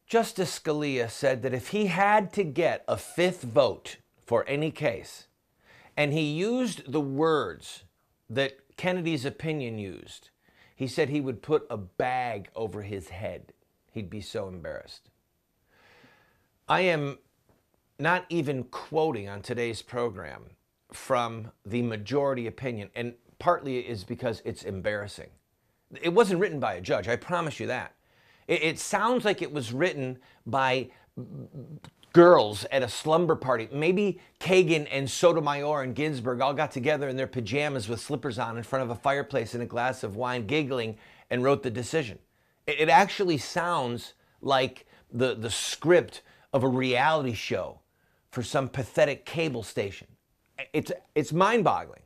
Justice Scalia said that if he had to get a fifth vote for any case, and he used the words that Kennedy's opinion used, he said he would put a bag over his head. He'd be so embarrassed. I am not even quoting on today's program from the majority opinion, and partly is because it's embarrassing. It wasn't written by a judge, I promise you that. It sounds like it was written by girls at a slumber party. Maybe Kagan and Sotomayor and Ginsburg all got together in their pajamas with slippers on in front of a fireplace and a glass of wine, giggling, and wrote the decision. It actually sounds like the script of a reality show for some pathetic cable station. It's mind-boggling.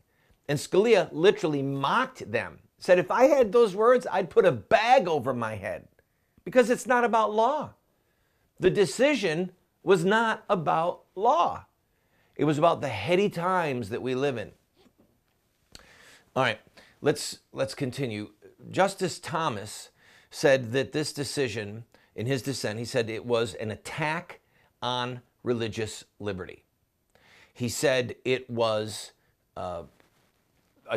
And Scalia literally mocked them, said if I had those words, I'd put a bag over my head, because it's not about law. The decision was not about law. It was about the heady times that we live in. All right, let's continue. Justice Thomas said that this decision, in his dissent, he said it was an attack on religious liberty. He said it was a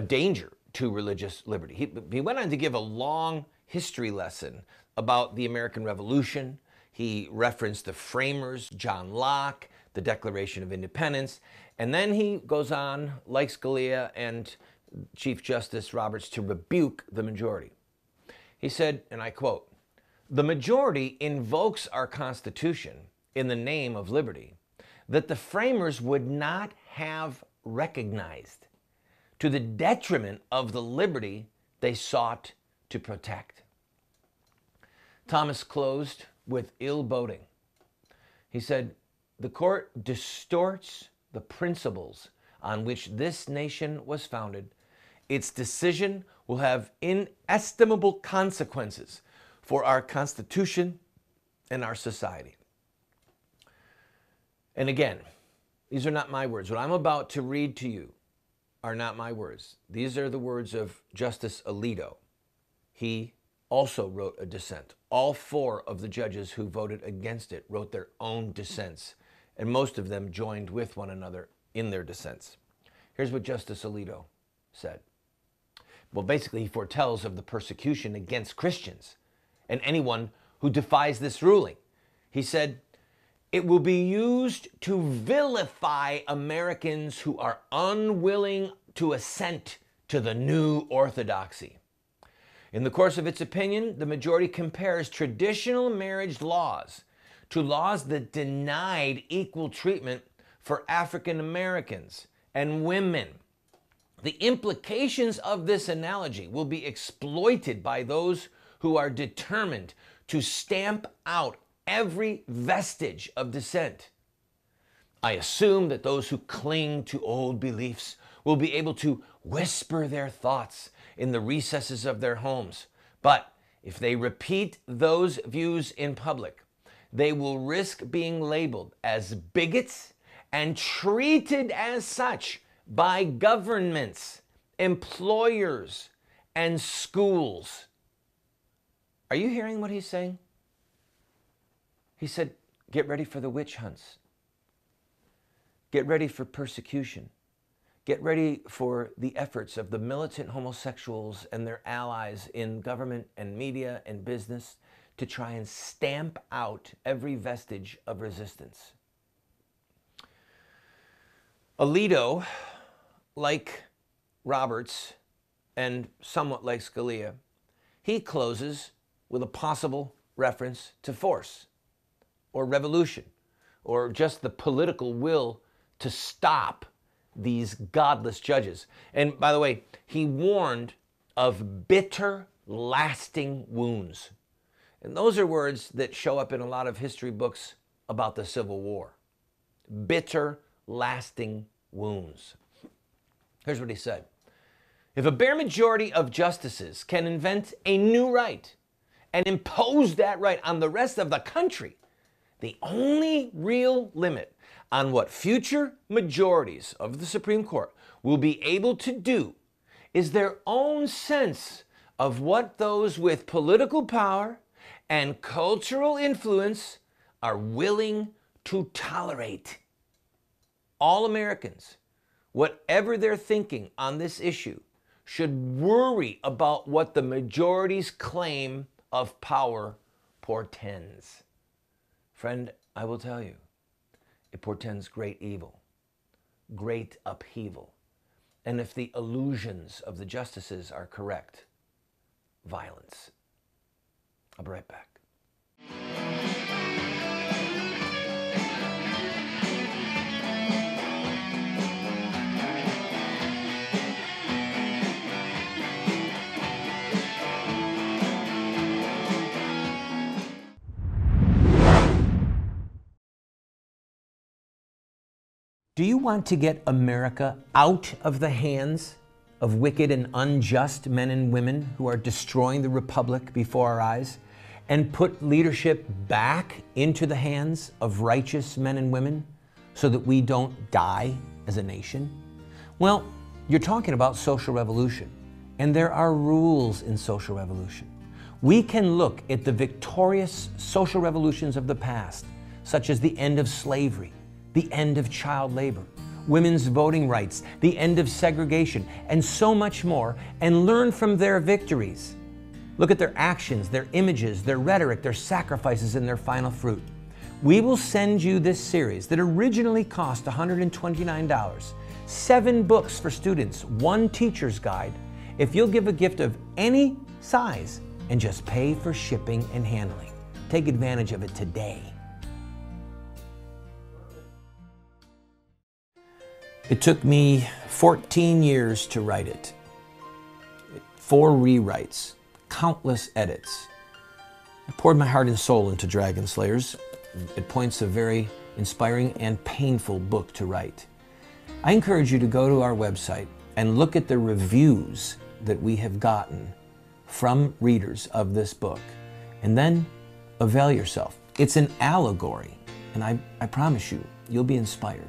danger to religious liberty. He went on to give a long history lesson about the American Revolution. He referenced the framers, John Locke, the Declaration of Independence, and then he goes on, like Scalia and Chief Justice Roberts, to rebuke the majority. He said, and I quote, "The majority invokes our Constitution in the name of liberty that the framers would not have recognized, to the detriment of the liberty they sought to protect." Thomas closed with ill boding. He said, "The court distorts the principles on which this nation was founded. Its decision will have inestimable consequences for our Constitution and our society." And again, these are not my words. What I'm about to read to you are not my words. These are the words of Justice Alito. He also wrote a dissent. All four of the judges who voted against it wrote their own dissents, and most of them joined with one another in their dissents. Here's what Justice Alito said. Well, basically, he foretells of the persecution against Christians and anyone who defies this ruling. He said, "It will be used to vilify Americans who are unwilling to assent to the new orthodoxy." In the course of its opinion, the majority compares traditional marriage laws to laws that denied equal treatment for African Americans and women. The implications of this analogy will be exploited by those who are determined to stamp out every vestige of dissent. I assume that those who cling to old beliefs will be able to whisper their thoughts in the recesses of their homes. But if they repeat those views in public, they will risk being labeled as bigots and treated as such by governments, employers, and schools. Are you hearing what he's saying? He said, get ready for the witch hunts. Get ready for persecution. Get ready for the efforts of the militant homosexuals and their allies in government and media and business to try and stamp out every vestige of resistance. Alito, like Roberts and somewhat like Scalia, he closes with a possible reference to force or revolution or just the political will to stop these godless judges. And by the way, he warned of bitter, lasting wounds. And those are words that show up in a lot of history books about the Civil War. Bitter, lasting wounds. Here's what he said. If a bare majority of justices can invent a new right and impose that right on the rest of the country, the only real limit on what future majorities of the Supreme Court will be able to do is their own sense of what those with political power and cultural influence are willing to tolerate. All Americans, whatever they're thinking on this issue, should worry about what the majority's claim of power portends. Friend, I will tell you, it portends great evil, great upheaval, and if the illusions of the justices are correct, violence. I'll be right back. Do you want to get America out of the hands of wicked and unjust men and women who are destroying the republic before our eyes, and put leadership back into the hands of righteous men and women so that we don't die as a nation? Well, you're talking about social revolution, and there are rules in social revolution. We can look at the victorious social revolutions of the past, such as the end of slavery, the end of child labor, women's voting rights, the end of segregation, and so much more, and learn from their victories. Look at their actions, their images, their rhetoric, their sacrifices, and their final fruit. We will send you this series that originally cost $129, 7 books for students, 1 teacher's guide, if you'll give a gift of any size and just pay for shipping and handling. Take advantage of it today. It took me 14 years to write it. 4 rewrites, countless edits. I poured my heart and soul into Dragon Slayers. At points a very inspiring and painful book to write. I encourage you to go to our website and look at the reviews that we have gotten from readers of this book, and then avail yourself. It's an allegory, and I promise you, you'll be inspired.